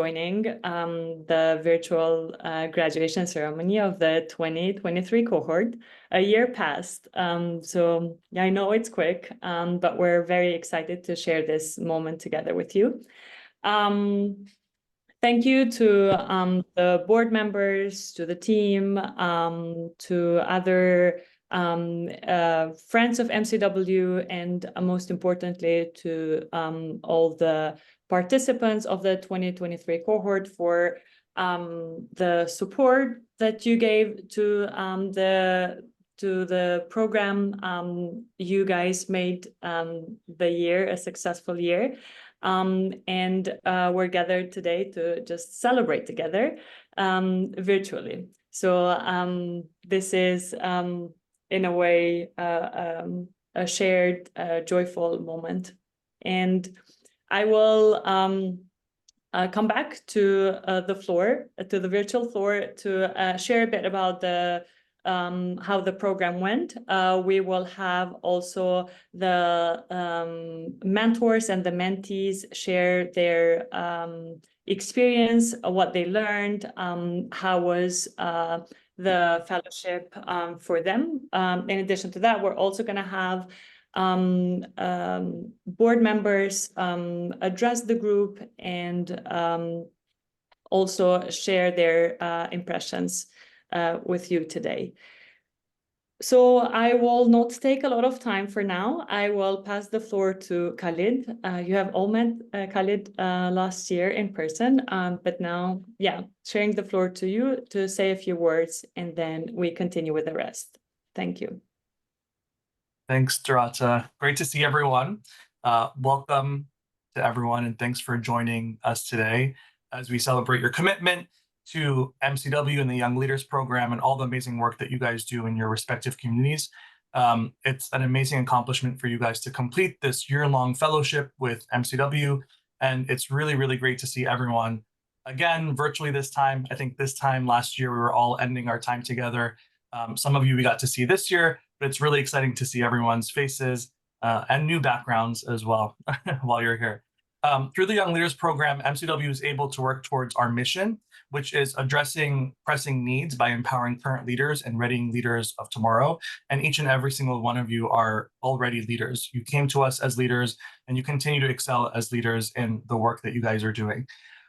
joining the virtual graduation ceremony of the 2023 cohort. A year passed, so yeah, I know it's quick, but we're very excited to share this moment together with you. Thank you to the board members, to the team, to other friends of MCW, and most importantly to all the participants of the 2023 cohort for the support that you gave to the program. You guys made the year a successful year. And we're gathered today to just celebrate together virtually. So this is in a way a shared joyful moment. And I will come back to the floor, to the virtual floor, to share a bit about the how the program went. We will have also the mentors and the mentees share their experience, what they learned, how was the fellowship for them. In addition to that, we're also going to have board members address the group and also share their impressions with you today. So I will not take a lot of time for now. I will pass the floor to Khalid. You have all met Khalid last year in person, but now, yeah, sharing the floor to you to say a few words, and then we continue with the rest. Thank you. Thanks, Dorata. Great to see everyone. Welcome to everyone, and thanks for joining us today as we celebrate your commitment to MCW and the Young Leaders Program and all the amazing work that you guys do in your respective communities. It's an amazing accomplishment for you guys to complete this year-long fellowship with MCW, and it's really, really great to see everyone again virtually this time. I think this time last year we were all ending our time together. Some of you we got to see this year, but it's really exciting to see everyone's faces and new backgrounds as well while you're here. Through the Young Leaders Program, MCW is able to work towards our mission, which is addressing pressing needs by empowering current leaders and readying leaders of tomorrow. And each and every single one of you are already leaders. You came to us as leaders, and you continue to excel as leaders in the work that you guys are doing.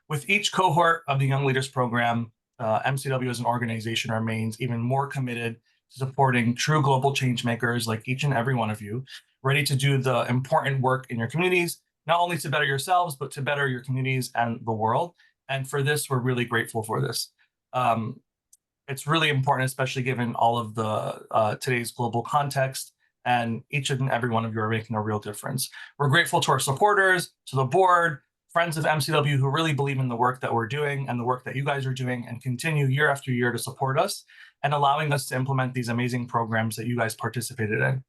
With each cohort of the Young Leaders Program, MCW as an organization remains even more committed to supporting true global change makers like each and every one of you, ready to do the important work in your communities, not only to better yourselves, but to better your communities and the world. And for this, we're really grateful for this. It's really important, especially given all of the today's global context, and each and every one of you are making a real difference. We're grateful to our supporters, to the board, friends of MCW who really believe in the work that we're doing and the work that you guys are doing and continue year after year to support us and allowing us to implement these amazing programs that you guys participated in.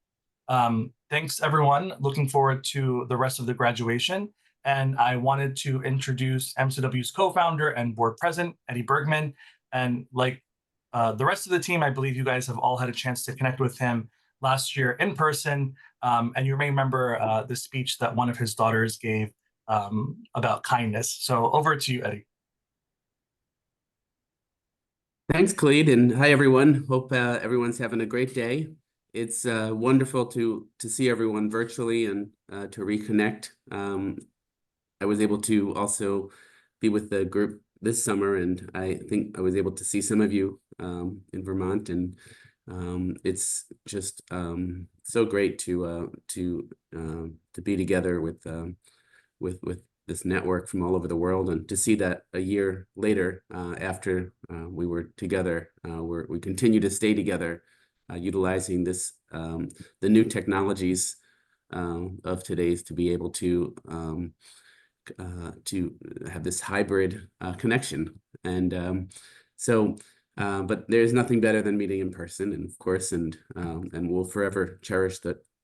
Thanks, everyone. Looking forward to the rest of the graduation. And I wanted to introduce MCW's co-founder and board president, Eddie Bergman. And like the rest of the team, I believe you guys have all had a chance to connect with him last year in person. And you may remember the speech that one of his daughters gave about kindness. So over to you, Eddie. Thanks, Khalid, and hi, everyone. Hope everyone's having a great day. It's wonderful to see everyone virtually and to reconnect. I was able to also be with the group this summer, and I think I was able to see some of you in Vermont, and it's just so great to be together with this network from all over the world, and to see that a year later, after we were together, we continue to stay together, utilizing this the new technologies of today's to be able to have this hybrid connection. And but there's nothing better than meeting in person, and of course, and we'll forever cherish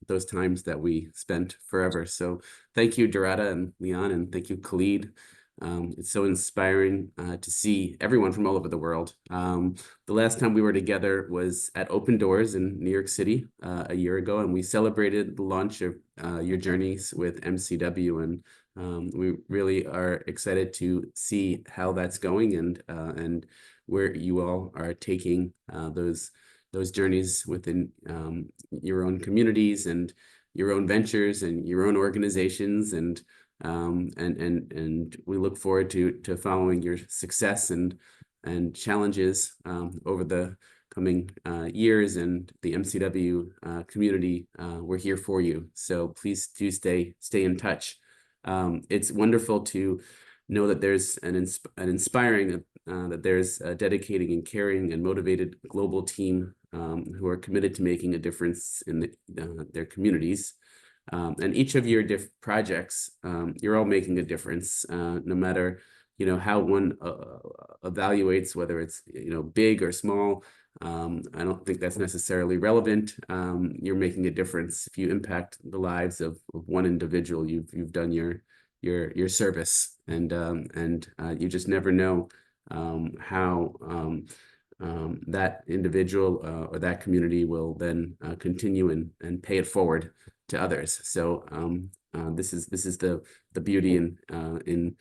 those times that we spent forever. So thank you, Dorata and Leon, and thank you, Khalid. It's so inspiring to see everyone from all over the world. The last time we were together was at Open Doors in New York City a year ago, and we celebrated the launch of Your Journeys with MCW, and We really are excited to see how that's going and where you all are taking those journeys within your own communities and your own ventures and your own organizations, and we look forward to following your success and challenges over the coming years. And the MCW community, we're here for you, so please do stay in touch. It's wonderful to know that there's an inspiring that there's a dedicated and caring and motivated global team who are committed to making a difference in their communities. And each of your projects, you're all making a difference, no matter how one evaluates whether it's big or small. I don't think that's necessarily relevant. You're making a difference. If you impact the lives of one individual, you've done your service, and you just never know how that individual or that community will then continue and pay it forward to others. So this is the beauty in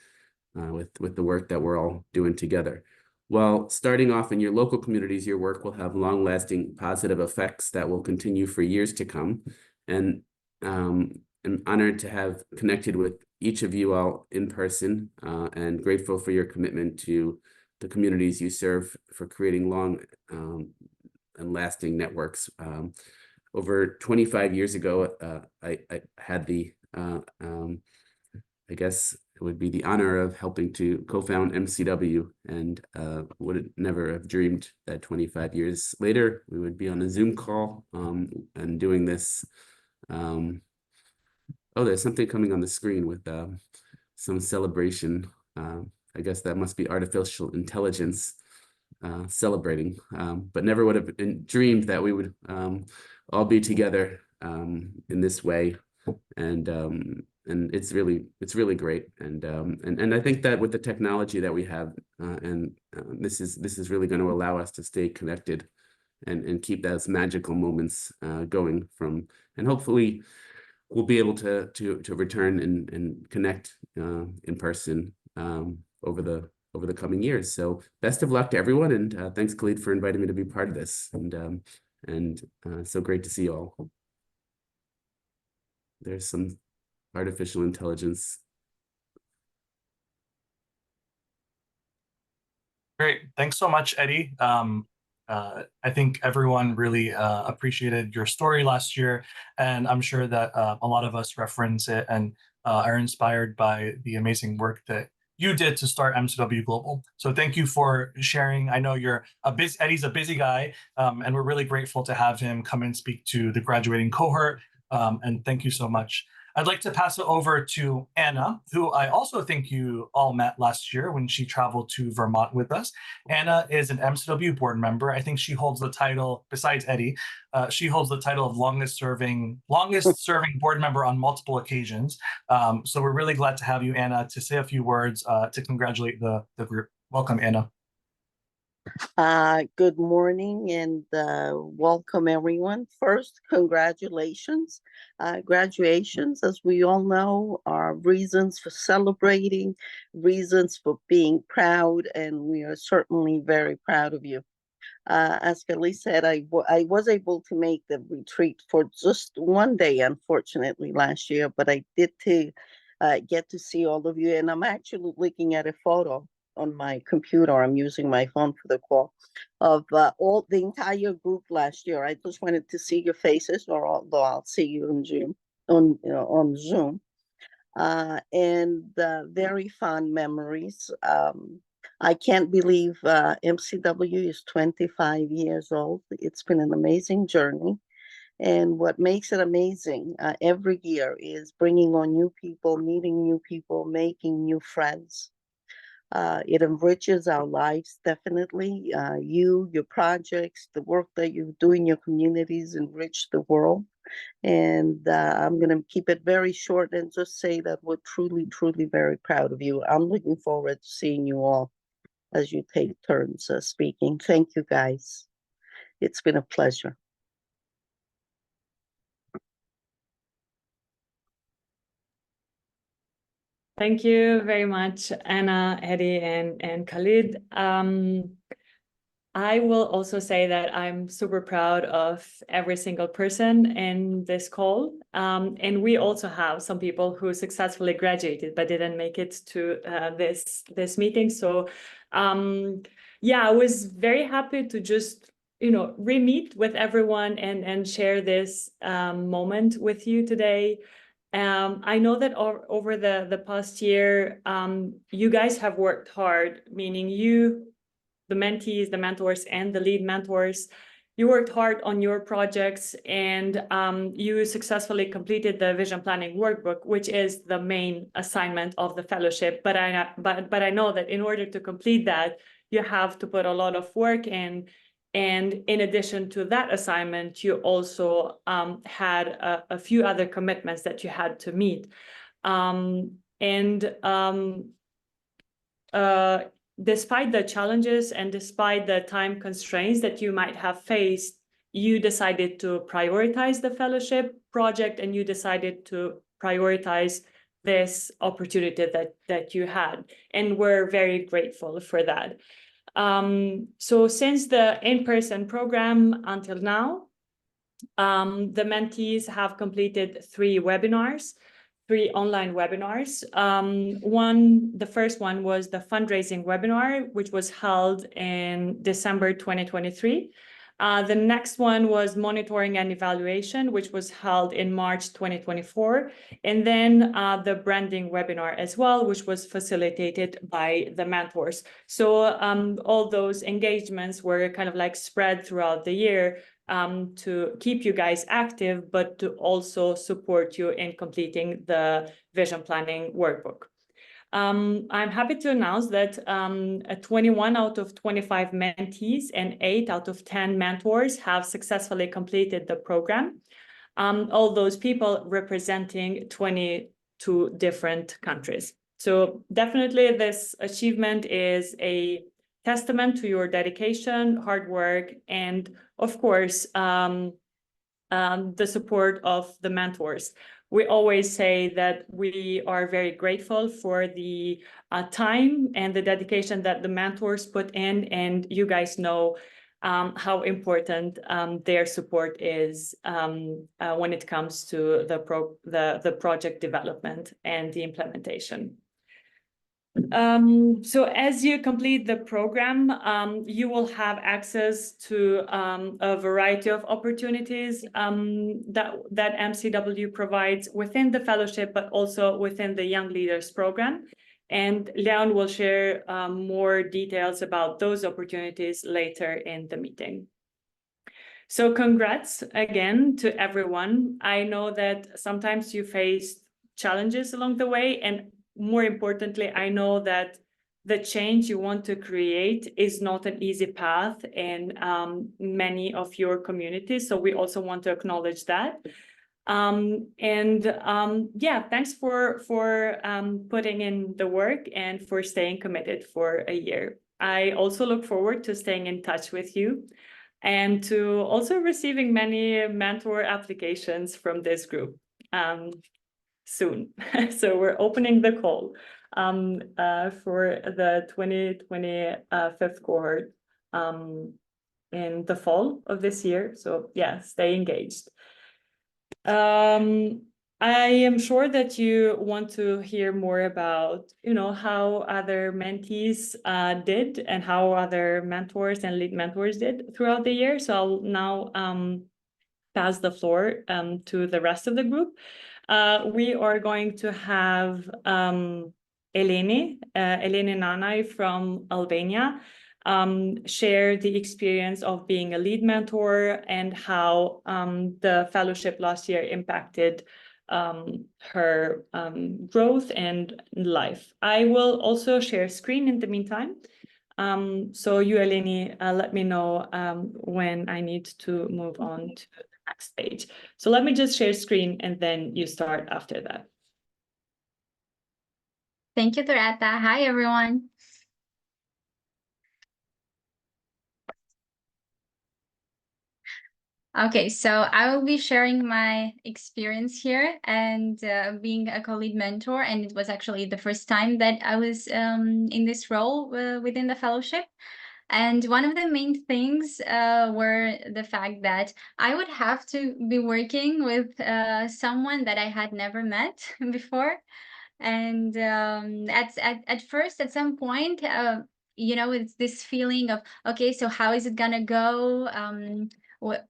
with the work that we're all doing together. While starting off in your local communities, your work will have long-lasting positive effects that will continue for years to come. And I'm honored to have connected with each of you all in person, and grateful for your commitment to the communities you serve, for creating long and lasting networks. Over 25 years ago, I had the, I guess it would be the honor of helping to co-found MCW, and would never have dreamed that 25 years later we would be on a Zoom call and doing this. Oh, there's something coming on the screen with some celebration. I guess that must be artificial intelligence celebrating, but never would have dreamed that we would all be together in this way. And it's really great, and I think that with the technology that we have, this is really going to allow us to stay connected and keep those magical moments going and hopefully we'll be able to return and connect in person over the coming years. So best of luck to everyone, and thanks, Khalid, for inviting me to be part of this, and so great to see you all. There's some artificial intelligence. Great. Thanks so much, Eddie. I think everyone really appreciated your story last year, and I'm sure that a lot of us reference it and are inspired by the amazing work that you did to start MCW Global. So thank you for sharing. I know Eddie's a busy guy, and we're really grateful to have him come and speak to the graduating cohort. And thank you so much. I'd like to pass it over to Anna, who I also think you all met last year when she traveled to Vermont with us. Anna is an MCW board member. I think she holds the title, besides Eddie, she holds the title of longest serving board member on multiple occasions. So we're really glad to have you, Anna, to say a few words to congratulate the group. Welcome, Anna. Good morning and welcome everyone. First, congratulations. Graduations, as we all know, are reasons for celebrating, reasons for being proud, and we are certainly very proud of you. As Kelly said, I was able to make the retreat for just one day, unfortunately, last year, but I did get to see all of you, and I'm actually looking at a photo on my computer. I'm using my phone for the call of all the entire group last year. I just wanted to see your faces, although I'll see you on Zoom. And very fond memories. I can't believe MCW is 25 years old. It's been an amazing journey. And what makes it amazing every year is bringing on new people, meeting new people, making new friends. It enriches our lives, definitely. Your projects, the work that you do in your communities enrich the world. And I'm going to keep it very short and just say that we're truly, truly very proud of you. I'm looking forward to seeing you all as you take turns speaking. Thank you, guys. It's been a pleasure. Thank you very much, Anna, Eddie, and Khalid. I will also say that I'm super proud of every single person in this call. And we also have some people who successfully graduated but didn't make it to this meeting. So yeah, I was very happy to just re-meet with everyone and share this moment with you today. I know that over the past year, you guys have worked hard, meaning you, the mentees, the mentors, and the lead mentors. You worked hard on your projects, and you successfully completed the vision planning workbook, which is the main assignment of the fellowship. But I know that in order to complete that, you have to put a lot of work in. And in addition to that assignment, you also had a few other commitments that you had to meet. Despite the challenges and despite the time constraints that you might have faced, you decided to prioritize the fellowship project, and you decided to prioritize this opportunity that you had. And we're very grateful for that. So since the in-person program until now, the mentees have completed 3 online webinars. The first one was the fundraising webinar, which was held in December 2023. The next one was monitoring and evaluation, which was held in March 2024. And then the branding webinar as well, which was facilitated by the mentors. So all those engagements were kind of like spread throughout the year to keep you guys active, but to also support you in completing the vision planning workbook. I'm happy to announce that 21 out of 25 mentees and 8 out of 10 mentors have successfully completed the program. All those people representing 22 different countries. So definitely this achievement is a testament to your dedication, hard work, and of course, the support of the mentors. We always say that we are very grateful for the time and the dedication that the mentors put in, and you guys know how important their support is when it comes to the project development and the implementation. So as you complete the program, you will have access to a variety of opportunities that MCW provides within the fellowship, but also within the Young Leaders Program. And Leon will share more details about those opportunities later in the meeting. So congrats again to everyone. I know that sometimes you faced challenges along the way, and more importantly, I know that the change you want to create is not an easy path in many of your communities. So we also want to acknowledge that. Yeah, thanks for putting in the work and for staying committed for a year. I also look forward to staying in touch with you and to also receiving many mentor applications from this group soon. So we're opening the call for the 2025 cohort in the fall of this year. So yeah, stay engaged. I am sure that you want to hear more about, how other mentees did and how other mentors and lead mentors did throughout the year. So I'll now pass the floor to the rest of the group. We are going to have Eleni Nanai from Albania share the experience of being a lead mentor and how the fellowship last year impacted her growth and life. I will also share screen in the meantime. So you, Eleni, let me know when I need to move on to the next page. So let me just share screen and then you start after that. Thank you, Doretta. Hi, everyone. Okay, so I will be sharing my experience here and being a co-lead mentor, and it was actually the first time that I was in this role within the fellowship. And one of the main things were the fact that I would have to be working with someone that I had never met before. And at first, at some point, it's this feeling of, okay, so how is it gonna go?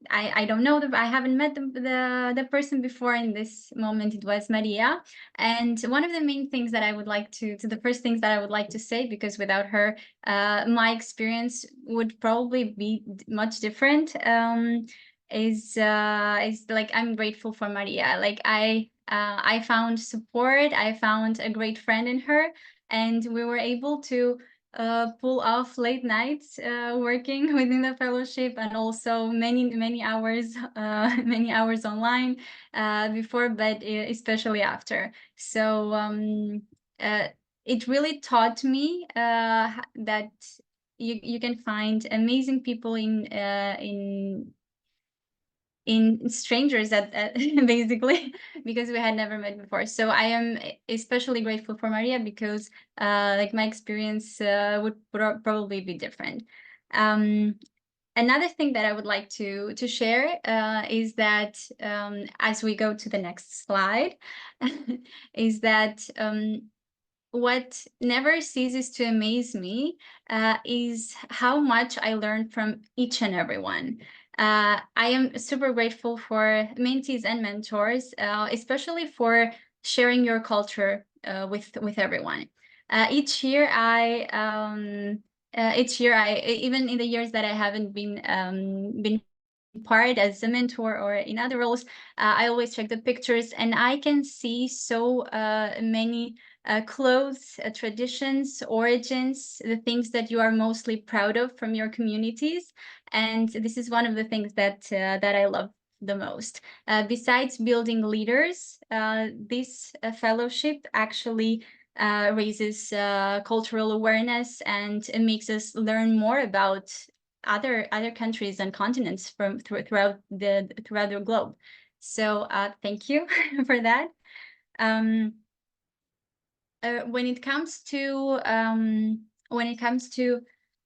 I don't know, I haven't met the person before. In this moment, it was Maria. And one of the main things that I would like to the first things that I would like to say, because without her, my experience would probably be much different. Is like, I'm grateful for Maria. Like, I found support, I found a great friend in her, and we were able to pull off late nights working within the fellowship, and also many hours many hours online before bed, especially after. So it really taught me that you can find amazing people in strangers at basically, because we had never met before. So I am especially grateful for Maria, because like, my experience would probably be different. Another thing that I would like to share is that, as we go to the next slide, is that what never ceases to amaze me is how much I learned from each and every one. I am super grateful for mentees and mentors, especially for sharing your culture with everyone. Each year, even in the years that I haven't been part as a mentor or in other roles, I always check the pictures, and I can see so many clothes, traditions, origins, the things that you are mostly proud of from your communities. And this is one of the things that I love the most. Besides building leaders, this fellowship actually raises cultural awareness, and it makes us learn more about other countries and continents throughout the globe. So thank you for that. When it comes to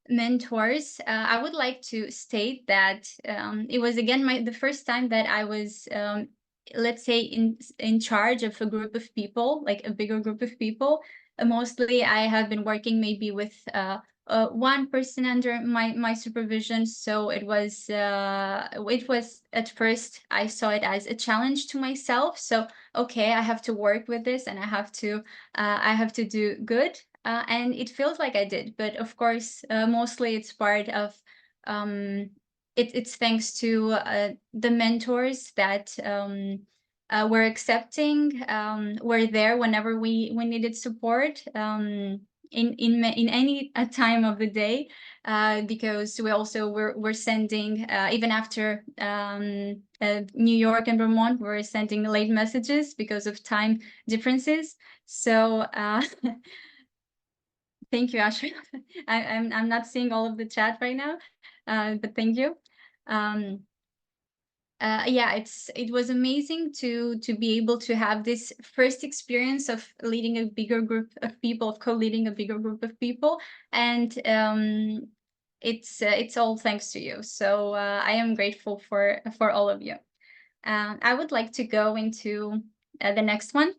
mentors, I would like to state that it was again the first time that I was, let's say, in charge of a group of people, like a bigger group of people. Mostly, I have been working maybe with one person under my supervision. So it was at first, I saw it as a challenge to myself. So okay, I have to work with this, and I have to do good, and it feels like I did. But of course, mostly it's part of it's thanks to the mentors that were accepting, were there whenever we needed support, in any time of the day, because we also were sending, even after New York and Vermont, we're sending late messages because of time differences. So thank you, Ashraf. I'm not seeing all of the chat right now, but thank you. Yeah, it was amazing to be able to have this first experience of leading a bigger group of people, of co-leading a bigger group of people, and it's all thanks to you. So I am grateful for all of you. I would like to go into the next one.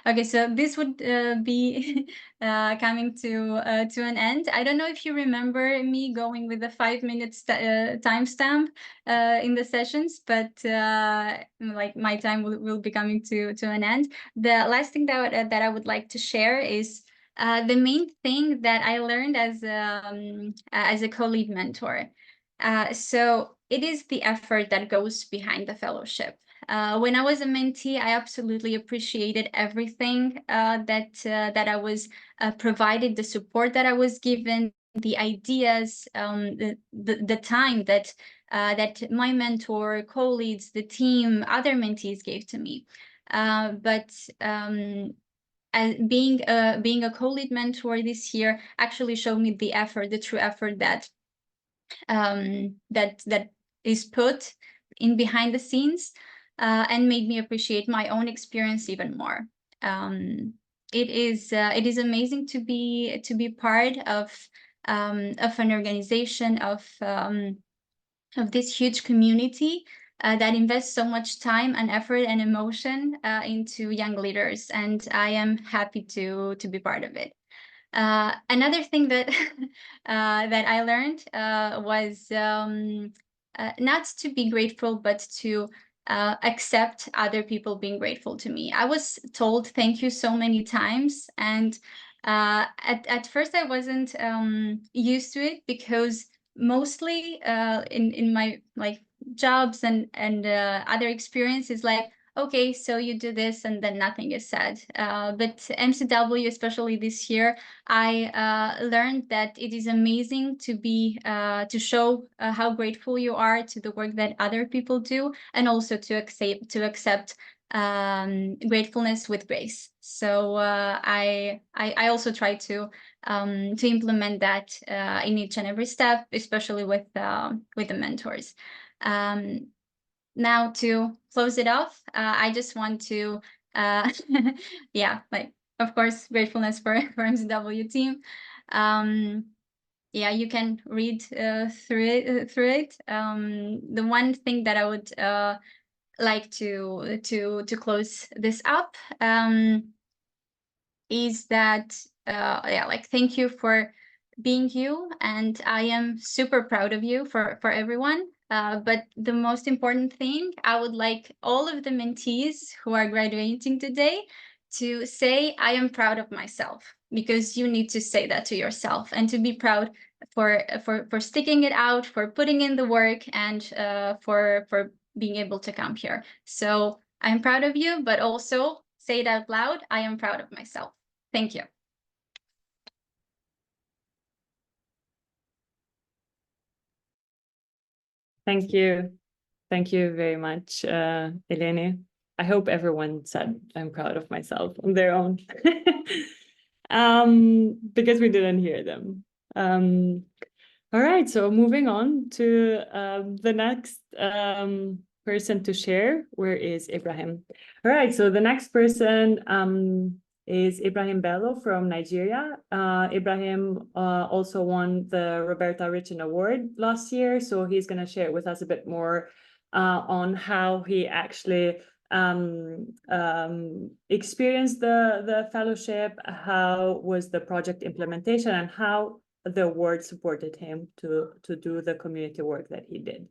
Okay, so this would be coming to an end. I don't know if you remember me going with the 5 minutes timestamp in the sessions, but like, my time will be coming to an end. The last thing that I would like to share is the main thing that I learned as a co-lead mentor. So it is the effort that goes behind the fellowship. When I was a mentee, I absolutely appreciated everything that I was provided, the support that I was given, the ideas, the time that my mentor, co-leads, the team, other mentees gave to me. But as being a co-lead mentor this year actually showed me the effort, the true effort that that is put in behind the scenes, and made me appreciate my own experience even more. It is amazing to be part of an organization, of this huge community that invests so much time and effort and emotion into young leaders, and I am happy to be part of it. Another thing that that I learned was not to be grateful, but to accept other people being grateful to me. I was told thank you so many times, and at first I wasn't used to it, because mostly in my like jobs and other experiences, like, okay, so you do this and then nothing is said. But MCW, especially this year, I learned that it is amazing to be to show how grateful you are to the work that other people do, and also to accept gratefulness with grace. So I also try to implement that in each and every step, especially with the mentors. Now, to close it off, I just want to, yeah, like, of course, gratefulness for MCW team. Yeah, you can read through it. The one thing that I would like to close this up is that, yeah, like, thank you for being you, and I am super proud of you for everyone. But the most important thing, I would like all of the mentees who are graduating today to say, I am proud of myself, because you need to say that to yourself, and to be proud for sticking it out, for putting in the work, and for being able to come here. So I'm proud of you, but also say it out loud, I am proud of myself. Thank you. Thank you. Thank you very much, Eleni. I hope everyone said I'm proud of myself on their own, because we didn't hear them. All right, so moving on to the next person to share. Where is Ibrahim? All right, so the next person is Ibrahim Bello from Nigeria. Ibrahim also won the Roberta Richin Award last year, so he's going to share with us a bit more on how he actually experienced the fellowship, how was the project implementation, and how the award supported him to do the community work that he did.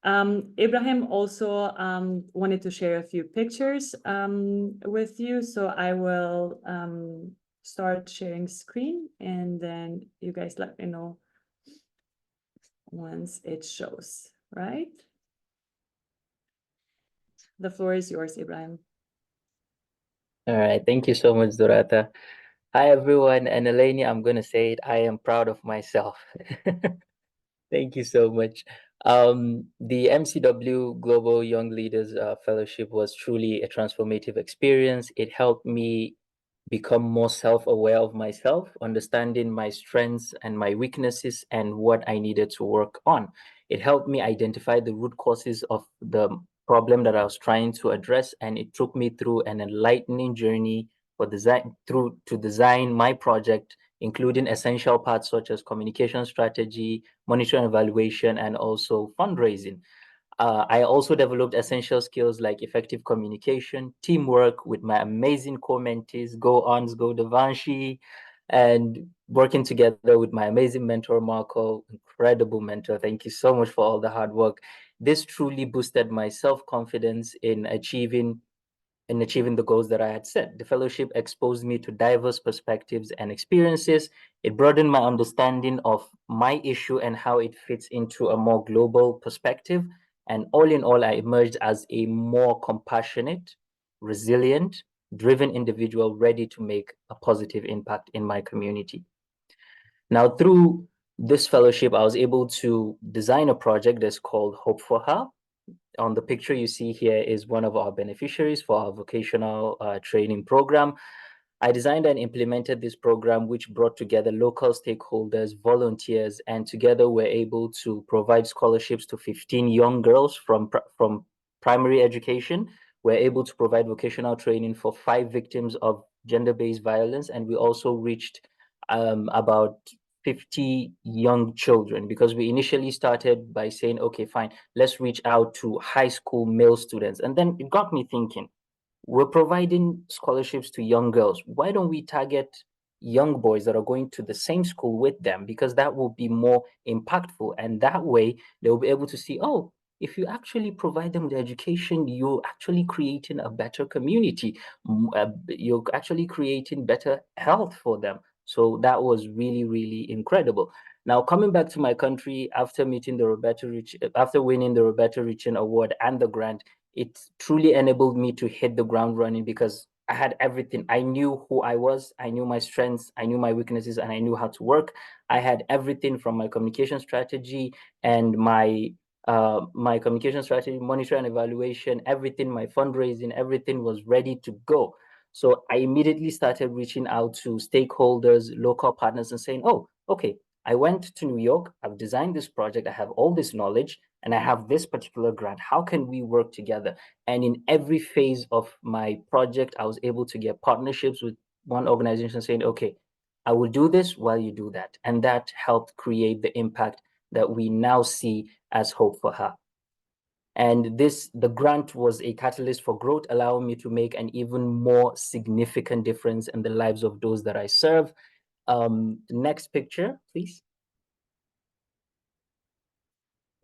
Ibrahim also wanted to share a few pictures with you, so I will start sharing screen, and then you guys let me know once it shows, right? The floor is yours, Ibrahim. All right, thank you so much, Dorata. Hi, everyone, and Eleni, I'm going to say it, I am proud of myself. Thank you so much. The MCW Global Young Leaders Fellowship was truly a transformative experience. It helped me become more self-aware of myself, understanding my strengths and my weaknesses and what I needed to work on. It helped me identify the root causes of the problem that I was trying to address, and it took me through an enlightening journey to design my project, including essential parts such as communication strategy, monitoring evaluation, and also fundraising. I also developed essential skills like effective communication, teamwork with my amazing co-mentees, Go Ons, Go Devanshi, and working together with my amazing mentor, Marco, incredible mentor. Thank you so much for all the hard work. This truly boosted my self-confidence in achieving the goals that I had set. The fellowship exposed me to diverse perspectives and experiences. It broadened my understanding of my issue and how it fits into a more global perspective. And all in all, I emerged as a more compassionate, resilient, driven individual ready to make a positive impact in my community. Now, through this fellowship, I was able to design a project that's called Hope for Her. On the picture you see here is one of our beneficiaries for our vocational training program. I designed and implemented this program, which brought together local stakeholders, volunteers, and together we're able to provide scholarships to 15 young girls from primary education. We're able to provide vocational training for 5 victims of gender-based violence, and we also reached about 50 young children, because we initially started by saying, okay, fine, let's reach out to high school male students. And then it got me thinking, we're providing scholarships to young girls. Why don't we target young boys that are going to the same school with them? Because that will be more impactful. And that way they'll be able to see, oh, if you actually provide them the education, you're actually creating a better community. You're actually creating better health for them. So that was really, really incredible. Now, coming back to my country, after winning the Roberto Richin Award and the grant, it truly enabled me to hit the ground running, because I had everything. I knew who I was, I knew my strengths, I knew my weaknesses, and I knew how to work. I had everything from my communication strategy and my communication strategy, monitor and evaluation, everything, my fundraising, everything was ready to go. So I immediately started reaching out to stakeholders, local partners, and saying, oh, okay, I went to New York, I've designed this project, I have all this knowledge, and I have this particular grant. How can we work together? And in every phase of my project, I was able to get partnerships with one organization saying, okay, I will do this while you do that. And that helped create the impact that we now see as Hope for Her. And the grant was a catalyst for growth, allowing me to make an even more significant difference in the lives of those that I serve. The next picture, please.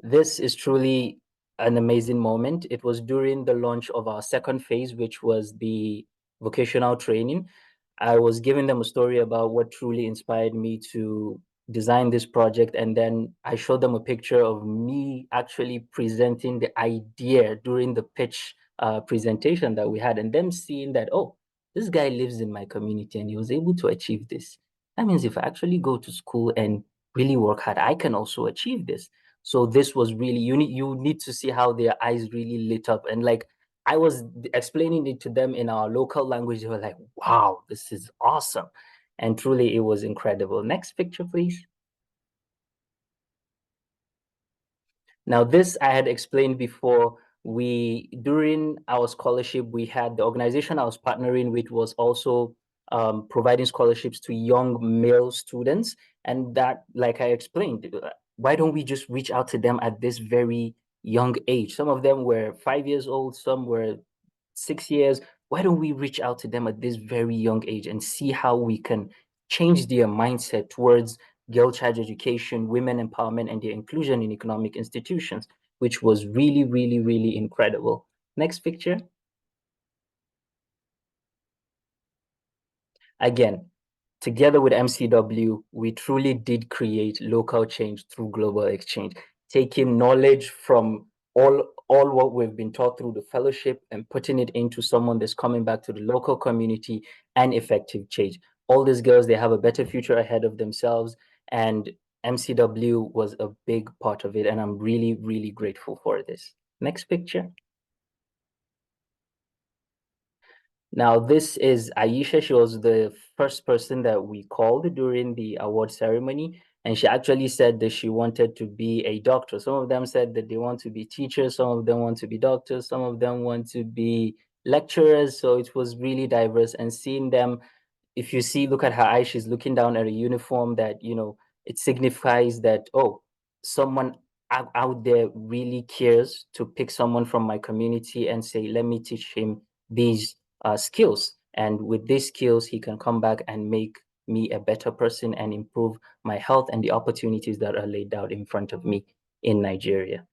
This is truly an amazing moment. It was during the launch of our second phase, which was the vocational training. I was giving them a story about what truly inspired me to design this project. And then I showed them a picture of me actually presenting the idea during the pitch presentation that we had, and them seeing that, oh, this guy lives in my community and he was able to achieve this. That means if I actually go to school and really work hard, I can also achieve this. So this was really, you need to see how their eyes really lit up. And like, I was explaining it to them in our local language. They were like, wow, this is awesome. And truly, it was incredible. Next picture, please. Now, this I had explained before. During our scholarship, we had the organization I was partnering with was also providing scholarships to young male students. And that, like I explained, why don't we just reach out to them at this very young age? Some of them were 5 years old, some were 6 years. Why don't we reach out to them at this very young age and see how we can change their mindset towards girl child education, women empowerment, and their inclusion in economic institutions, which was really, really, really incredible. Next picture. Again, together with MCW, we truly did create local change through global exchange, taking knowledge from all what we've been taught through the fellowship and putting it into someone that's coming back to the local community and effective change. All these girls, they have a better future ahead of themselves, and MCW was a big part of it, and I'm really, really grateful for this. Next picture. Now, this is Aisha. She was the first person that we called during the award ceremony, and she actually said that she wanted to be a doctor. Some of them said that they want to be teachers, some of them want to be doctors, some of them want to be lecturers. So it was really diverse, and seeing them, if you see, look at her eyes, she's looking down at a uniform that, you know, it signifies that, oh, someone out there really cares to pick someone from my community and say, let me teach him these skills. And with these skills, he can come back and make me a better person and improve my health and the opportunities that are laid out in front of me in Nigeria.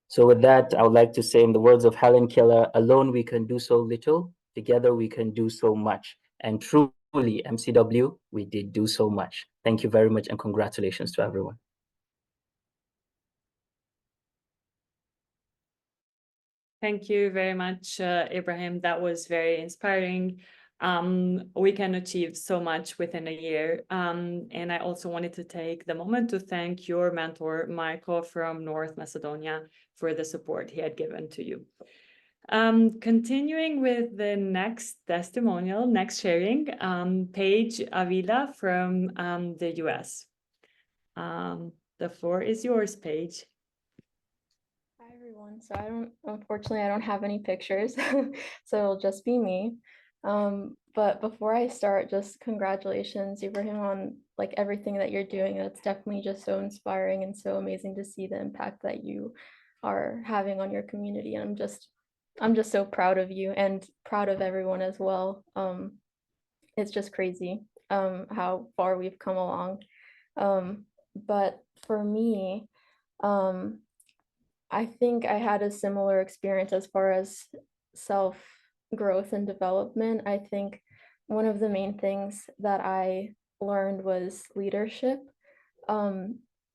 So with that, I would like to say, in the words of Helen Keller, alone we can do so little, together we can do so much. And truly, MCW, we did do so much. Thank you very much, and congratulations to everyone. Thank you very much, Ibrahim. That was very inspiring. We can achieve so much within a year. And I also wanted to take the moment to thank your mentor, Michael from North Macedonia, for the support he had given to you. Continuing with the next testimonial, next sharing, Paige Avila from the US. The floor is yours, Paige. Hi everyone. So unfortunately, I don't have any pictures, so it'll just be me. But before I start, just congratulations, Ibrahim, on like everything that you're doing. That's definitely just so inspiring and so amazing to see the impact that you are having on your community. And I'm just so proud of you and proud of everyone as well. It's just crazy how far we've come along. But for me, I think I had a similar experience as far as self growth and development. I think one of the main things that I learned was leadership.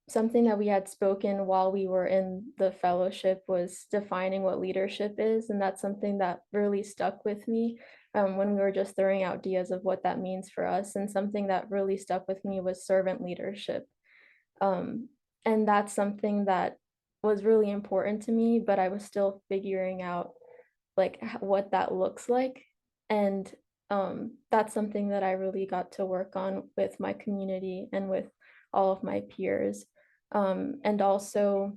Something that we had spoken while we were in the fellowship was defining what leadership is. And that's something that really stuck with me when we were just throwing out ideas of what that means for us. And something that really stuck with me was servant leadership. And that's something that was really important to me, but I was still figuring out like what that looks like. And that's something that I really got to work on with my community and with all of my peers. And also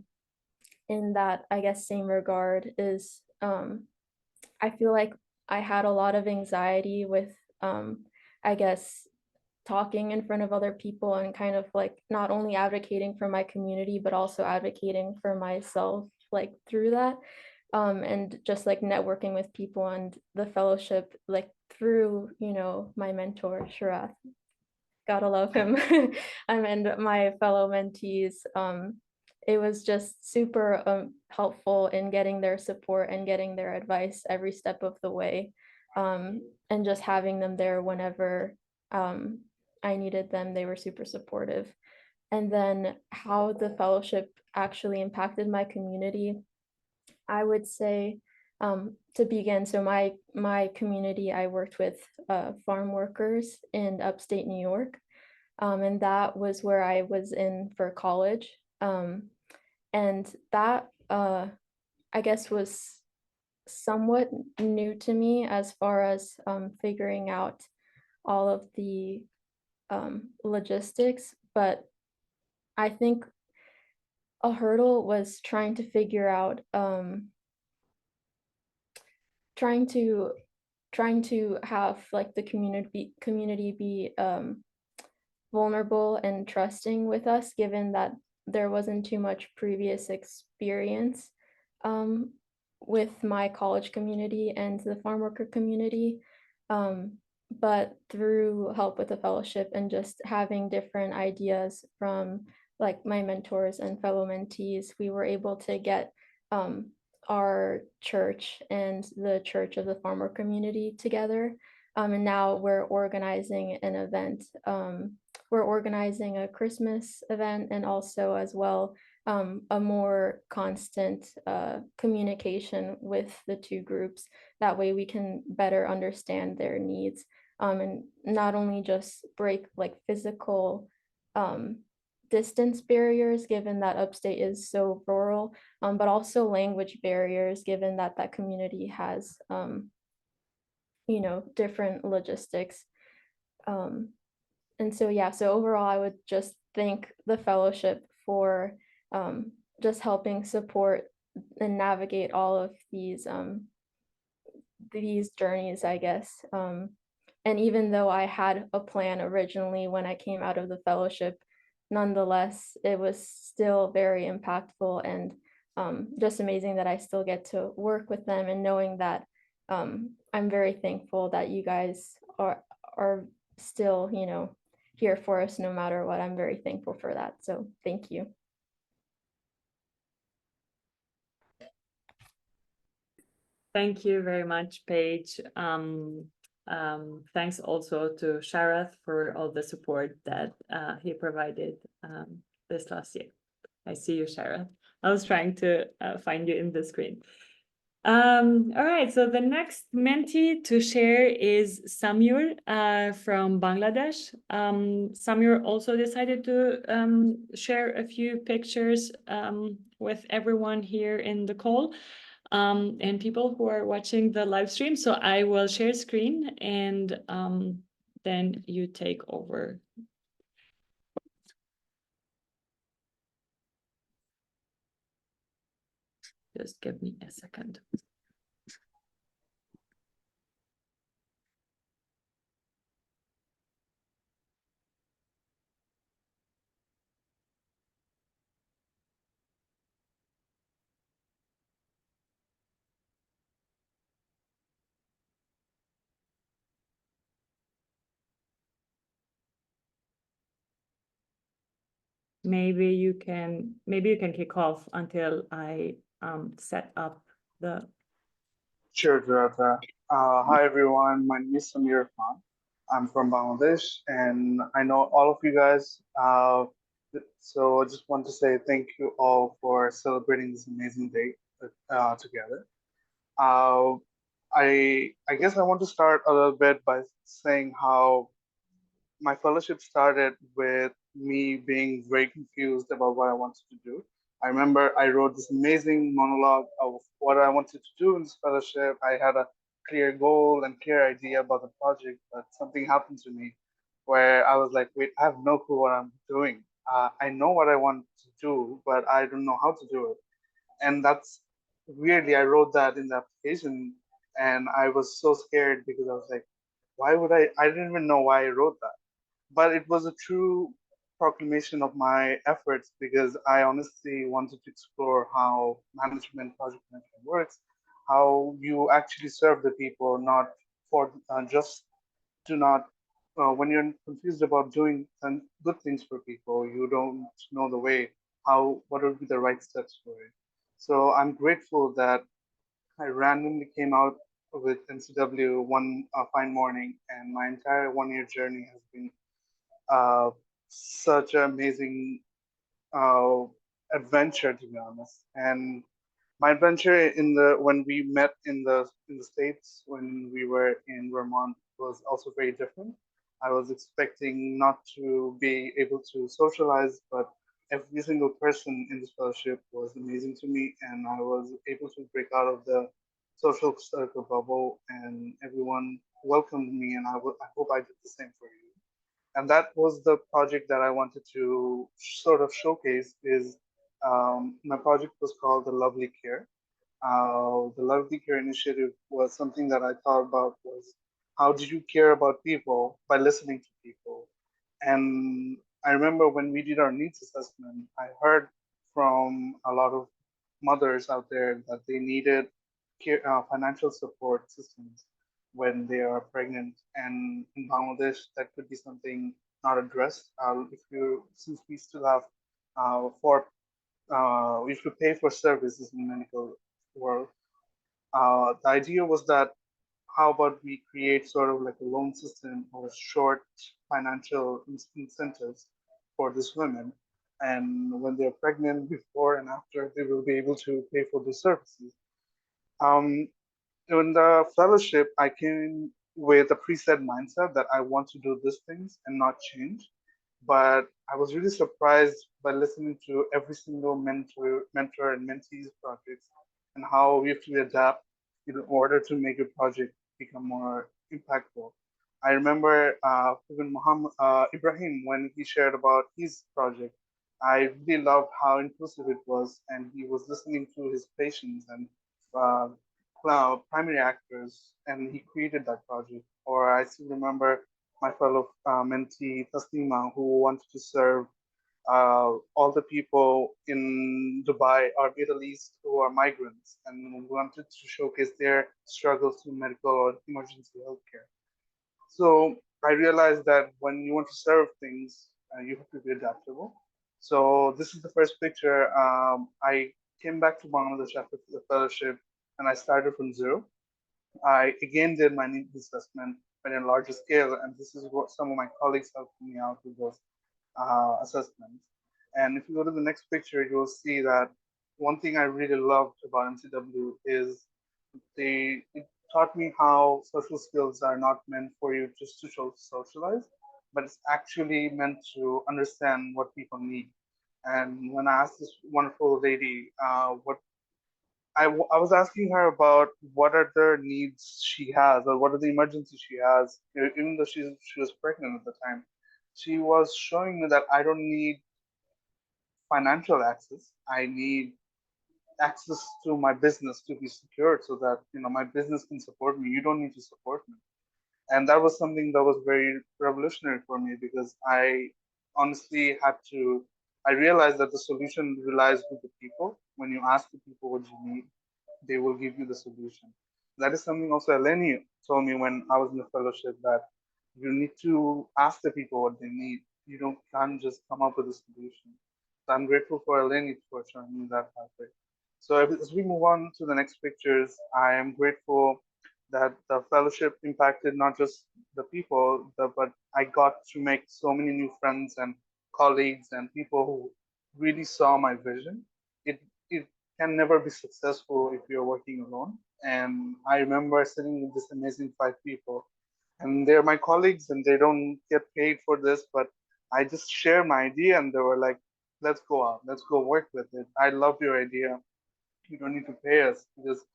in that, I guess, same regard is I feel like I had a lot of anxiety with, I guess, talking in front of other people and kind of like not only advocating for my community, but also advocating for myself, like through that. And just like networking with people and the fellowship, like through, you know, my mentor, Sharath. Gotta love him. And my fellow mentees. It was just super helpful in getting their support and getting their advice every step of the way. And just having them there whenever I needed them, they were super supportive. And then how the fellowship actually impacted my community, I would say, to begin, so my community, I worked with farm workers in upstate New York, and that was where I was in for college, and that I guess was somewhat new to me as far as figuring out all of the logistics, but I think a hurdle was trying to figure out trying to have like the community be vulnerable and trusting with us, given that there wasn't too much previous experience with my college community and the farm worker community. But through help with the fellowship and just having different ideas from like my mentors and fellow mentees, we were able to get our church and the church of the farmer community together. And now we're organizing an event. We're organizing a Christmas event and also as well a more constant communication with the two groups. That way we can better understand their needs and not only just break like physical distance barriers, given that upstate is so rural, but also language barriers, given that that community has, you know, different logistics. And so, yeah, so overall, I would just thank the fellowship for just helping support and navigate all of these journeys, I guess. And even though I had a plan originally when I came out of the fellowship, nonetheless, it was still very impactful and just amazing that I still get to work with them, and knowing that I'm very thankful that you guys are still, you know, here for us no matter what. I'm very thankful for that. So thank you. Thank you very much, Paige. Thanks also to Sharath for all the support that he provided this last year. I see you, Sharath. I was trying to find you in the screen. All right, so the next mentee to share is Samir from Bangladesh. Samir also decided to share a few pictures with everyone here in the call. and people who are watching the live stream. So I will share screen and then you take over. Just give me a second. Maybe you can kick off until I set up the. Sure, Durata. Hi, everyone. My name is Samir Khan. I'm from Bangladesh, and I know all of you guys. So I just want to say thank you all for celebrating this amazing day together. Uh, I guess I want to start a little bit by saying how my fellowship started with me being very confused about what I wanted to do. I remember I wrote this amazing monologue of what I wanted to do in this fellowship. I had a clear goal and clear idea about the project, but something happened to me where I was like, wait, I have no clue what I'm doing. I know what I want to do, but I don't know how to do it. And that's weirdly, I wrote that in the application and I was so scared because I was like, why would I didn't even know why I wrote that, but it was a true proclamation of my efforts because I honestly wanted to explore how project management works, how you actually serve the people, not for just to not. When you're confused about doing some good things for people, you don't know the way, how, what would be the right steps for it. So I'm grateful that I randomly came out with MCW one fine morning, and my entire 1 year journey has been uh, such an amazing uh, adventure, to be honest. And my adventure in the when we met in the States when we were in Vermont was also very different. I was expecting not to be able to socialize, but every single person in this fellowship was amazing to me, and I was able to break out of the social circle bubble, and everyone welcomed me, and I hope I did the same for you. And that was the project that I wanted to sort of showcase. Is My project was called the Lovely Care. The Lovely Care initiative was something that I thought about was how do you care about people by listening to people. And I remember when we did our needs assessment, I heard from a lot of mothers out there that they needed financial support systems when they are pregnant. And in Bangladesh, that could be something not addressed. Since we still have for if you pay for services in medical world, the idea was that how about we create sort of like a loan system or short financial incentives for these women, and when they're pregnant, before and after, they will be able to pay for the services. Um, in the fellowship, I came with a preset mindset that I want to do these things and not change. But I was really surprised by listening to every single mentor and mentee's projects and how we have to adapt in order to make a project become more impactful. I remember even Muhammad Ibrahim when he shared about his project. I really loved how inclusive it was, and he was listening to his patients and uh, primary actors, and he created that project. Or I still remember my fellow mentee Taslima, who wanted to serve all the people in Dubai or Middle East who are migrants and wanted to showcase their struggles to medical or emergency healthcare. So I realized that when you want to serve things, you have to be adaptable. So this is the first picture. I came back to Bangladesh after the fellowship, and I started from zero. I again did my needs assessment, but in a larger scale, and this is what some of my colleagues helped me out with those assessments. And if you go to the next picture, you'll see that one thing I really loved about MCW is it taught me how social skills are not meant for you just to socialize, but it's actually meant to understand what people need. And when I asked this wonderful lady what I was asking her about what are the needs she has, or what are the emergencies she has, even though she was pregnant at the time. She was showing me that I don't need financial access. I need access to my business to be secured so that my business can support me. You don't need to support me. And that was something that was very revolutionary for me, because I honestly I realized that the solution relies with the people. When you ask the people what you need, they will give you the solution. That is something also Eleni told me when I was in the fellowship, that you need to ask the people what they need. You can't just come up with a solution. So I'm grateful for Eleni for showing me that pathway. So as we move on to the next pictures, I am grateful that the fellowship impacted not just the people, but I got to make so many new friends and colleagues and people who really saw my vision. It can never be successful if you're working alone. And I remember sitting with this amazing 5 people, and they're my colleagues and they don't get paid for this, but I just share my idea and they were like, let's go out, let's go work with it. I love your idea. You don't need to pay us because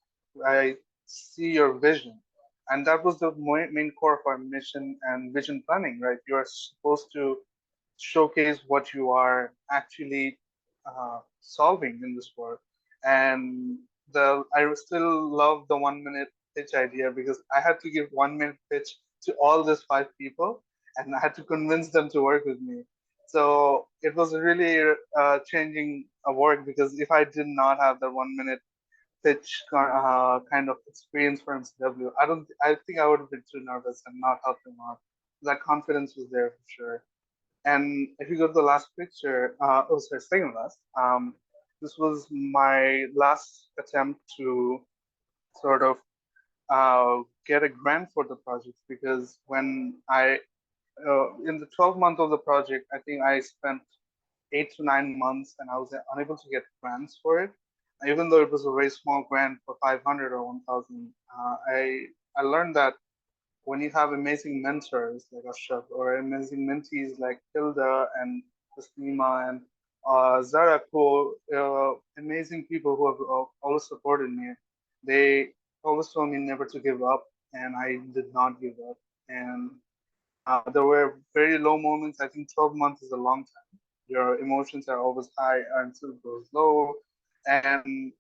I see your vision. And that was the main core of our mission and vision planning, right? You are supposed to showcase what you are actually solving in this world. And I still love the 1 minute pitch idea, because I had to give 1 minute pitch to all these 5 people, and I had to convince them to work with me. So it was really changing a work, because if I did not have the 1 minute pitch kind of experience for MCW, I think I would have been too nervous and not helped them out. That confidence was there for sure. And if you go to the last picture, second last, this was my last attempt to sort of get a grant for the project, because when in the 12 months of the project, I think I spent 8 to 9 months and I was unable to get grants for it. Even though it was a very small grant for 500 or 1,000, I learned that when you have amazing mentors like Ashraf, or amazing mentees like Hilda and Taslima and Zara, amazing people who have always supported me, they always told me never to give up, and I did not give up. And there were very low moments. I think 12 months is a long time. Your emotions are always high until it goes low. And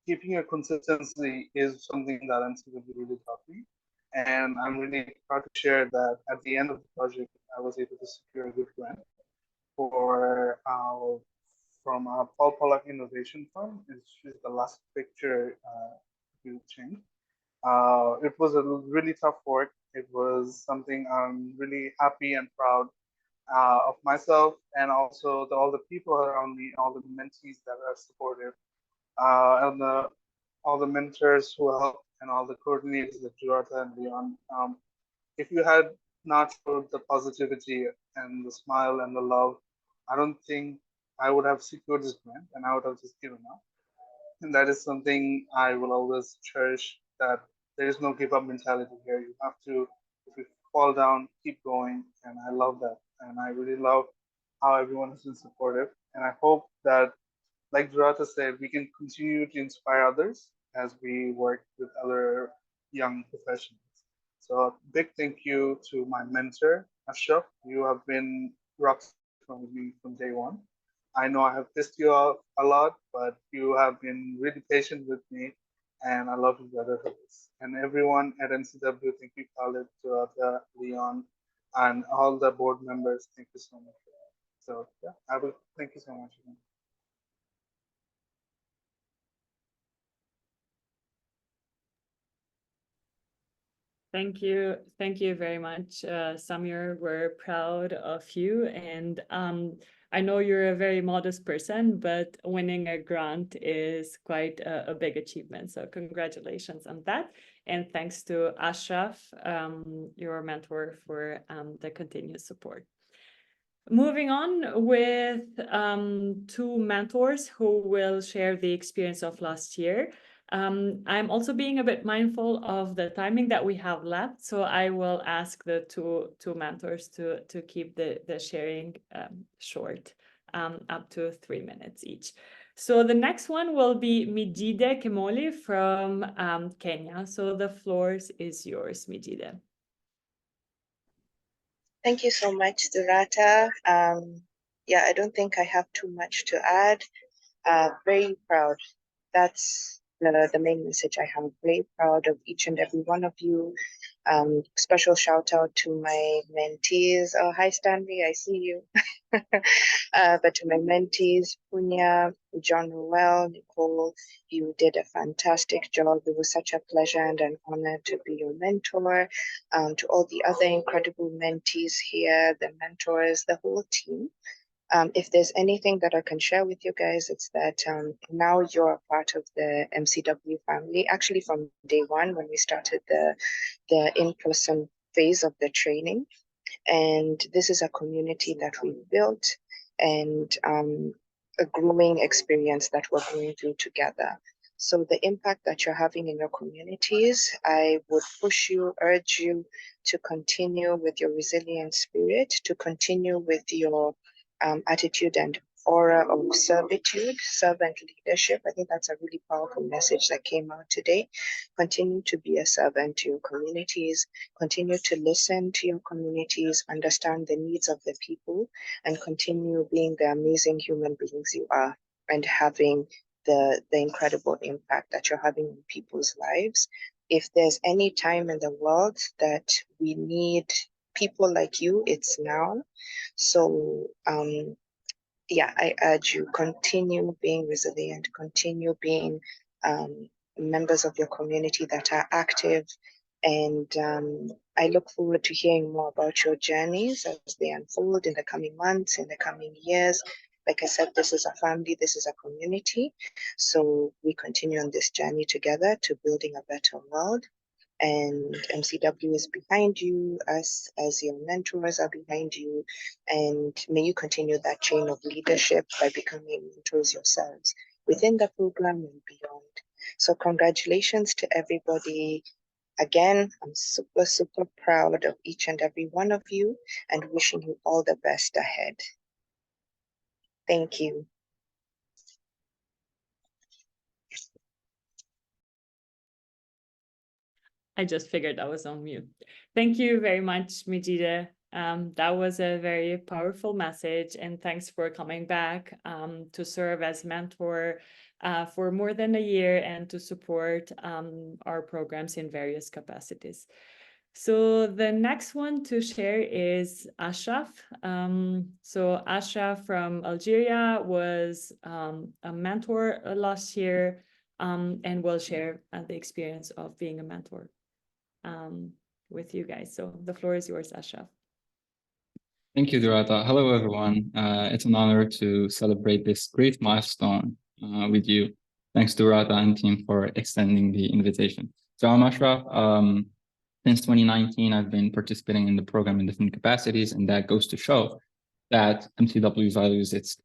keeping a consistency is something that MCW really taught me. And I'm really proud to share that at the end of the project, I was able to secure a good grant for from Paul Pollack Innovation Fund. It's the last picture you change. It was a really tough work. It was something I'm really happy and proud of myself, and also all the people around me, all the mentees that are supportive, and all the mentors who helped, and all the coordinators like Durata and Leon. If you had not showed the positivity and the smile and the love, I don't think I would have secured this grant, and I would have just given up. And that is something I will always cherish, that there is no give up mentality here. You have to, if you fall down, keep going. And I love that. And I really love how everyone has been supportive. And I hope that, like Durata said, we can continue to inspire others as we work with other young professionals. So big thank you to my mentor, Ashraf. You have been rock with me from day one. I know I have pissed you off a lot, but you have been really patient with me, and I love you, brother, for this. And everyone at MCW, thank you, Khalid, Durata, Leon, and all the board members. Thank you so much for that. So yeah, I will thank you so much again. Thank you very much, Samir. We're proud of you, and I know you're a very modest person, but winning a grant is quite a big achievement. So congratulations on that, and thanks to Ashraf, your mentor, for the continued support. Moving on with 2 mentors who will share the experience of last year. I'm also being a bit mindful of the timing that we have left, so I will ask the two mentors to keep the sharing short, up to 3 minutes each. So the next one will be Mijide Kemoli from Kenya. So the floor is yours, Mijide. Thank you so much, Durata. Yeah, I don't think I have too much to add. Very proud. That's the main message I have. Very proud of each and every one of you. Special shout out to my mentees. Oh, hi Stanley, I see you. But to my mentees, Punya, John Noel, Nicole, you did a fantastic job. It was such a pleasure and an honor to be your mentor. To all the other incredible mentees here, the mentors, the whole team. If there's anything that I can share with you guys, it's that now you're a part of the MCW family. Actually, from day one, when we started the in-person phase of the training, and this is a community that we've built, and a growing experience that we're going through together. So the impact that you're having in your communities, I would push you, urge you to continue with your resilient spirit, to continue with your attitude and aura of servitude, servant leadership. I think that's a really powerful message that came out today. Continue to be a servant to your communities, continue to listen to your communities, understand the needs of the people, and continue being the amazing human beings you are and having the incredible impact that you're having in people's lives. If there's any time in the world that we need people like you, it's now. So yeah, I urge you, continue being resilient, continue being members of your community that are active, and I look forward to hearing more about your journeys as they unfold in the coming months, in the coming years. Like I said, this is a family, this is a community, so we continue on this journey together to building a better world. And MCW is behind you, us as your mentors are behind you, and may you continue that chain of leadership by becoming mentors yourselves within the program and beyond. So congratulations to everybody. Again, I'm super, super proud of each and every one of you and wishing you all the best ahead. Thank you. I just figured I was on mute. Thank you very much, Mijide. That was a very powerful message, and thanks for coming back to serve as mentor for more than a year and to support our programs in various capacities. So the next one to share is Ashraf. So Ashraf from Algeria was a mentor last year and will share the experience of being a mentor with you guys. So the floor is yours, Ashraf. Thank you, Durata. Hello, everyone. It's an honor to celebrate this great milestone with you. Thanks, Durata and team, for extending the invitation. So I'm Ashraf. Since 2019, I've been participating in the program in different capacities, and that goes to show that MCW values its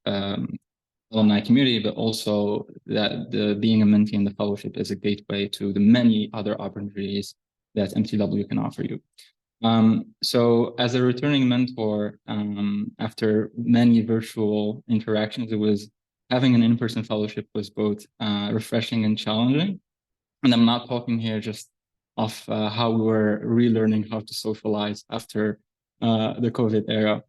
alumni community, but also that being a mentee in the fellowship is a gateway to the many other opportunities that MCW can offer you. So as a returning mentor, after many virtual interactions, it was having an in-person fellowship was both refreshing and challenging. And I'm not talking here just of how we were relearning how to socialize after the COVID era.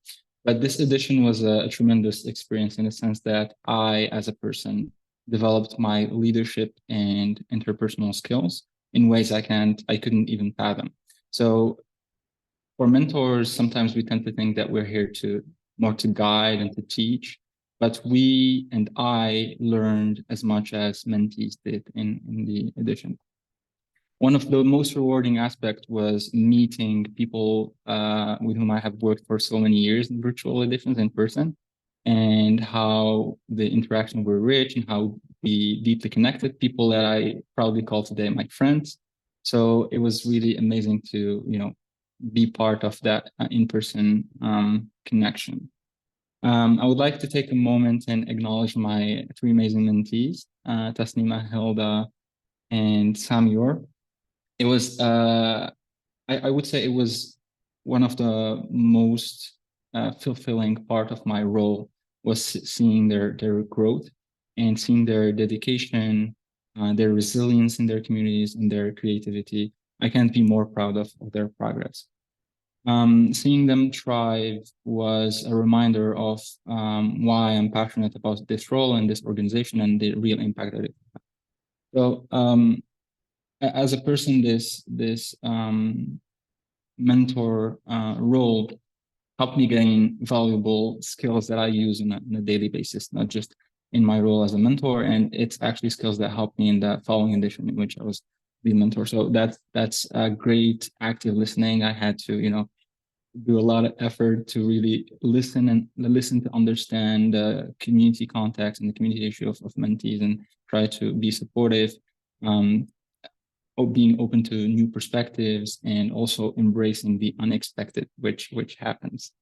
But this edition was a tremendous experience in the sense that I, as a person, developed my leadership and interpersonal skills in ways I couldn't even fathom. So for mentors, sometimes we tend to think that we're here more to guide and to teach, but we and I learned as much as mentees did in the edition. One of the most rewarding aspects was meeting people with whom I have worked for so many years in virtual editions in person, and how the interactions were rich and how we deeply connected, people that I proudly call today my friends. So it was really amazing to, be part of that in-person connection. I would like to take a moment and acknowledge my three amazing mentees, Tasnima, Hilda, and Samur. It was, I would say it was one of the most fulfilling part of my role was seeing their growth and seeing their dedication, their resilience in their communities and their creativity, I can't be more proud of their progress. Seeing them thrive was a reminder of why I'm passionate about this role and this organization and the real impact that it has. So as a person, this mentor role helped me gain valuable skills that I use on a daily basis, not just in my role as a mentor. And it's actually skills that helped me in the following edition in which I was the mentor. So that's a great active listening. I had to, do a lot of effort to really listen to understand the community context and the community issue of mentees and try to be supportive, being open to new perspectives and also embracing the unexpected, which happens.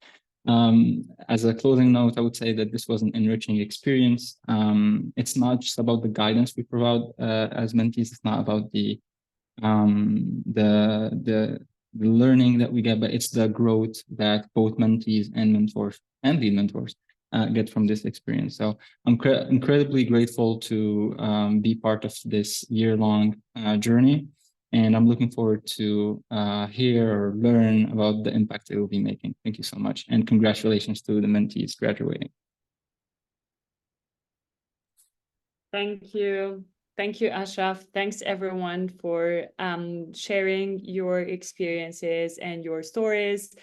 As a closing note, I would say that this was an enriching experience. It's not just about the guidance we provide as mentees. It's not about the learning that we get, but it's the growth that both mentees and mentors and lead mentors get from this experience. So I'm incredibly grateful to be part of this year-long journey. And I'm looking forward to hear or learn about the impact it will be making. Thank you so much. And congratulations to the mentees graduating. Thank you. Thank you, Ashraf. Thanks everyone for sharing your experiences and your stories.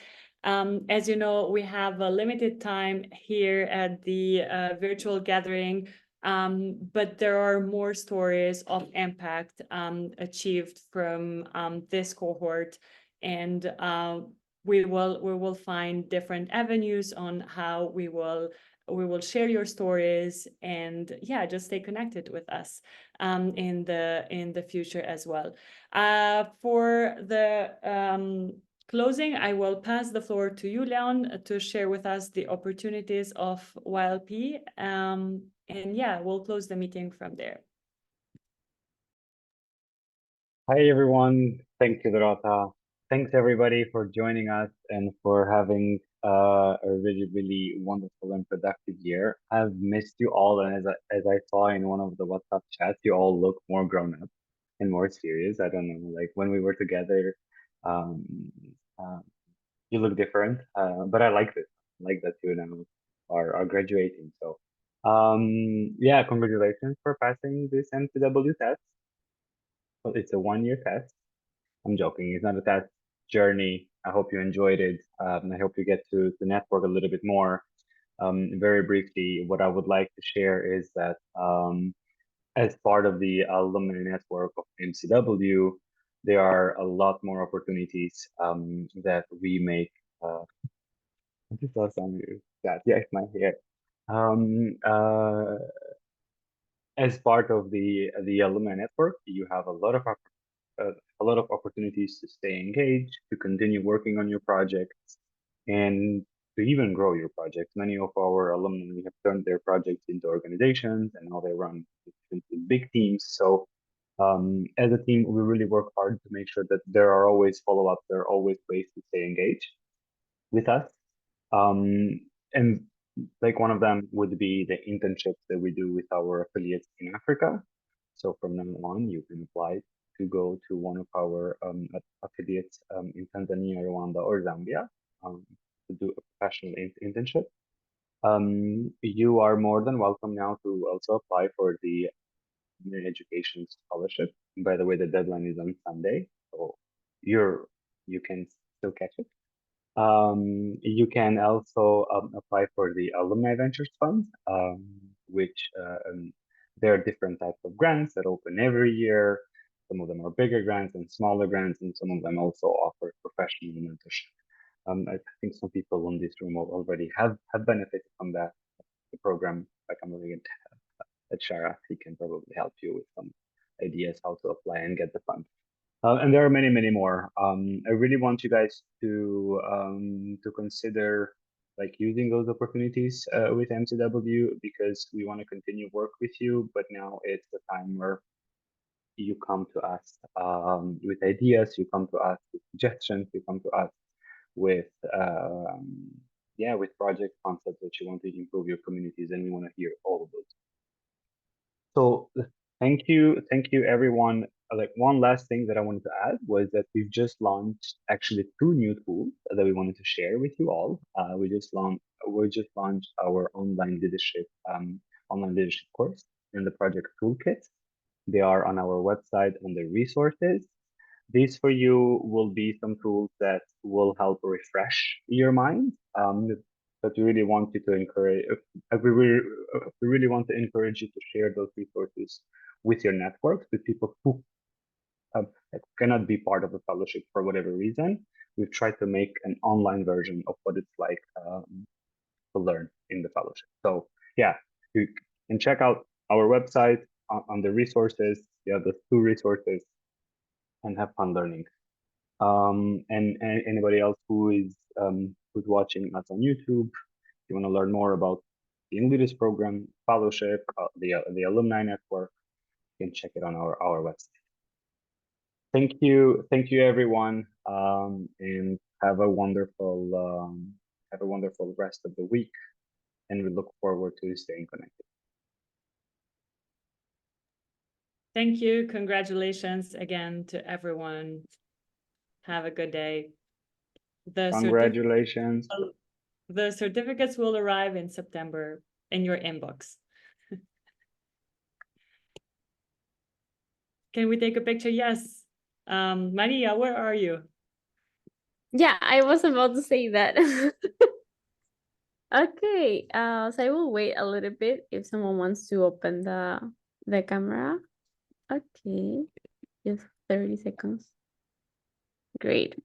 As you know, we have a limited time here at the virtual gathering, but there are more stories of impact achieved from this cohort, and we will find different avenues on how we will share your stories, and yeah, just stay connected with us in the future as well. For the closing, I will pass the floor to you, Leon, to share with us the opportunities of YLP, and yeah, we'll close the meeting from there. Hi everyone, thank you, Dorota. Thanks everybody for joining us and for having a really wonderful and productive year. I've missed you all, and as I saw in one of the WhatsApp chats, you all look more grown up and more serious. I don't know, like when we were together, you look different, but I like this. I like that you now are graduating. So yeah, congratulations for passing this MCW test. Well, it's a 1-year test. I'm joking. It's not a test journey. I hope you enjoyed it. I hope you get to network a little bit more. Very briefly, what I would like to share is that as part of the alumni network of MCW, there are a lot more opportunities that we make. I just saw some that. Yeah, it's my hair. As part of the alumni network, you have a lot of opportunities to stay engaged, to continue working on your projects, and to even grow your projects. Many of our alumni have turned their projects into organizations, and now they run into big teams. So as a team, we really work hard to make sure that there are always follow-ups, there are always ways to stay engaged with us. And like one of them would be the internships that we do with our affiliates in Africa. So from now on, you can apply to go to one of our affiliates in Tanzania, Rwanda, or Zambia to do a professional internship. You are more than welcome now to also apply for the education scholarship. And by the way, the deadline is on Sunday, so you can still catch it. You can also apply for the Alumni Ventures Fund, which there are different types of grants that open every year. Some of them are bigger grants and smaller grants, and some of them also offer professional mentorship. I think some people in this room already have benefited from that. The program, like I'm looking at Sharaf, he can probably help you with some ideas how to apply and get the fund. And there are many more. I really want you guys to consider like using those opportunities with MCW, because we want to continue work with you. But now it's the time where you come to us with ideas, you come to us with suggestions, you come to us with with project concepts that you want to improve your communities, and we want to hear all of those. So thank you everyone. Like one last thing that I wanted to add was that we've just launched actually 2 new tools that we wanted to share with you all. We just launched our online leadership course and the project toolkit. They are on our website under resources. These for you will be some tools that will help refresh your mind. But we really want you to encourage. We really want to encourage you to share those resources with your networks, with people who cannot be part of the fellowship for whatever reason. We've tried to make an online version of what it's like to learn in the fellowship. So yeah, you can check out our website on the resources. Yeah, the 2 resources, and have fun learning. And anybody else who's watching us on YouTube, if you want to learn more about the Young Leaders Program, fellowship, the alumni network, you can check it on our website. Thank you everyone, and have a wonderful rest of the week, and we look forward to staying connected. Thank you. Congratulations again to everyone. Have a good day. Congratulations. The certificates will arrive in September in your inbox. Can we take a picture? Yes. Maria, where are you? Yeah, I was about to say that. Okay, so I will wait a little bit if someone wants to open the camera. Okay, just 30 seconds. Great.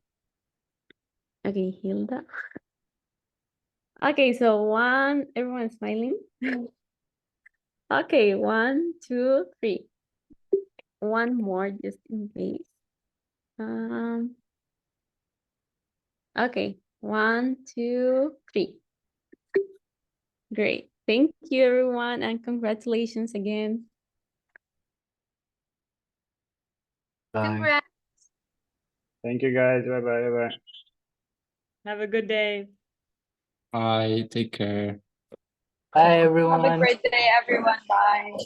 Okay, Hilda. Okay, so everyone is smiling. Okay, 1, 2, 3. One more just in case. Okay, 1, 2, 3. Great. Thank you, everyone, and congratulations again. Bye. Congrats. Thank you guys. Bye bye. Have a good day. Bye. Take care. Bye, Have a everyone. great day, everyone. Bye.